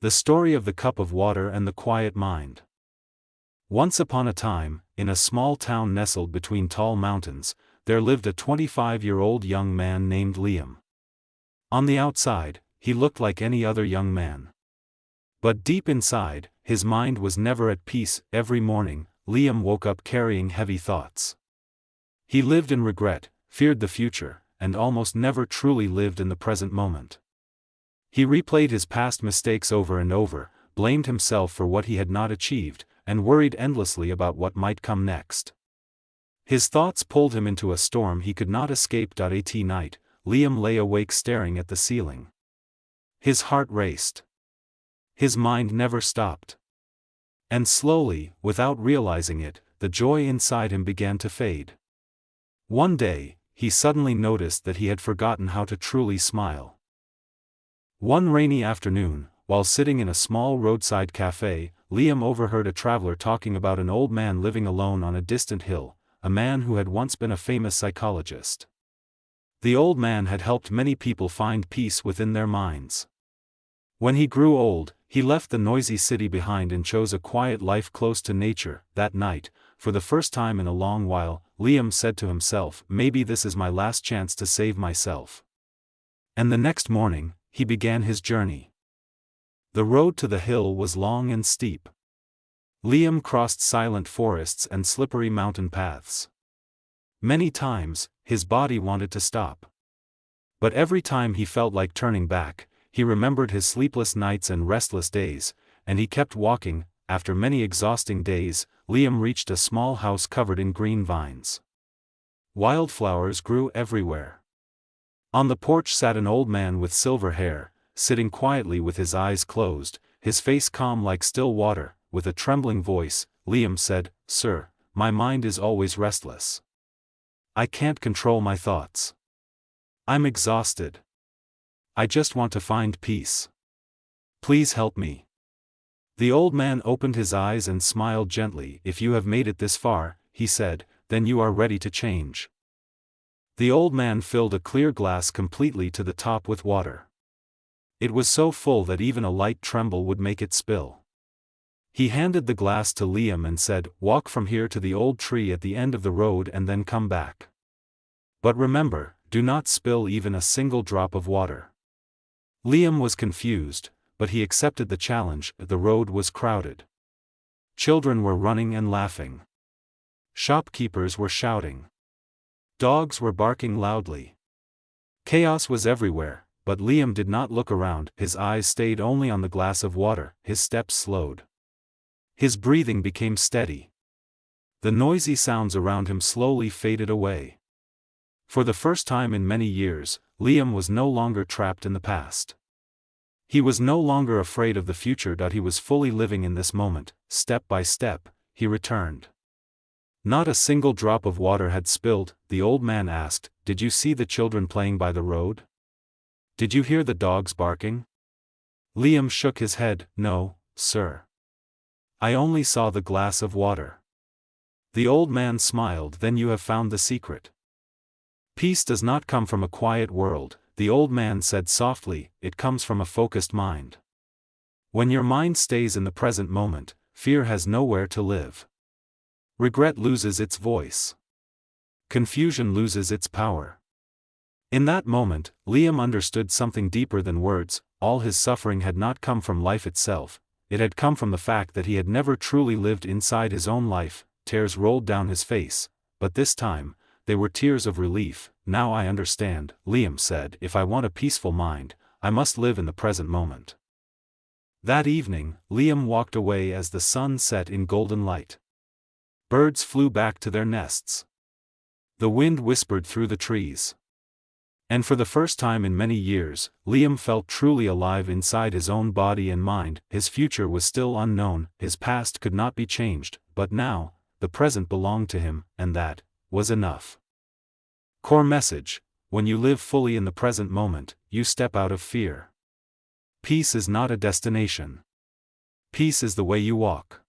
The story of the cup of water and the quiet mind. Once upon a time, in a small town nestled between tall mountains, there lived a 25-year-old young man named Liam. On the outside, he looked like any other young man. But deep inside, his mind was never at peace. Every morning, Liam woke up carrying heavy thoughts. He lived in regret, feared the future, and almost never truly lived in the present moment. He replayed his past mistakes over and over, blamed himself for what he had not achieved, and worried endlessly about what might come next. His thoughts pulled him into a storm he could not escape. At night, Liam lay awake staring at the ceiling. His heart raced. His mind never stopped. And slowly, without realizing it, the joy inside him began to fade. One day, he suddenly noticed that he had forgotten how to truly smile. One rainy afternoon, while sitting in a small roadside cafe, Liam overheard a traveler talking about an old man living alone on a distant hill, a man who had once been a famous psychologist. The old man had helped many people find peace within their minds. When he grew old, he left the noisy city behind and chose a quiet life close to nature. That night, for the first time in a long while, Liam said to himself, "Maybe this is my last chance to save myself." And the next morning, he began his journey. The road to the hill was long and steep. Liam crossed silent forests and slippery mountain paths. Many times, his body wanted to stop. But every time he felt like turning back, he remembered his sleepless nights and restless days, and he kept walking. After many exhausting days, Liam reached a small house covered in green vines. Wildflowers grew everywhere. On the porch sat an old man with silver hair, sitting quietly with his eyes closed, his face calm like still water. With a trembling voice, Liam said, "Sir, my mind is always restless. I can't control my thoughts. I'm exhausted. I just want to find peace. Please help me." The old man opened his eyes and smiled gently. "If you have made it this far," he said, "then you are ready to change." The old man filled a clear glass completely to the top with water. It was so full that even a light tremble would make it spill. He handed the glass to Liam and said, "Walk from here to the old tree at the end of the road and then come back. But remember, do not spill even a single drop of water." Liam was confused, but he accepted the challenge. The road was crowded. Children were running and laughing. Shopkeepers were shouting. Dogs were barking loudly. Chaos was everywhere, but Liam did not look around. His eyes stayed only on the glass of water. His steps slowed. His breathing became steady. The noisy sounds around him slowly faded away. For the first time in many years, Liam was no longer trapped in the past. He was no longer afraid of the future. He was fully living in this moment. Step by step, he returned. Not a single drop of water had spilled. The old man asked, "Did you see the children playing by the road? Did you hear the dogs barking?" Liam shook his head. "No, sir. I only saw the glass of water." The old man smiled. "Then you have found the secret. Peace does not come from a quiet world," the old man said softly, "it comes from a focused mind. When your mind stays in the present moment, fear has nowhere to live. Regret loses its voice. Confusion loses its power." In that moment, Liam understood something deeper than words. All his suffering had not come from life itself, it had come from the fact that he had never truly lived inside his own life. Tears rolled down his face, but this time, they were tears of relief. "Now I understand," Liam said. "If I want a peaceful mind, I must live in the present moment." That evening, Liam walked away as the sun set in golden light. Birds flew back to their nests. The wind whispered through the trees. And for the first time in many years, Liam felt truly alive inside his own body and mind. His future was still unknown, his past could not be changed, but now, the present belonged to him, and that was enough. Core message: when you live fully in the present moment, you step out of fear. Peace is not a destination. Peace is the way you walk.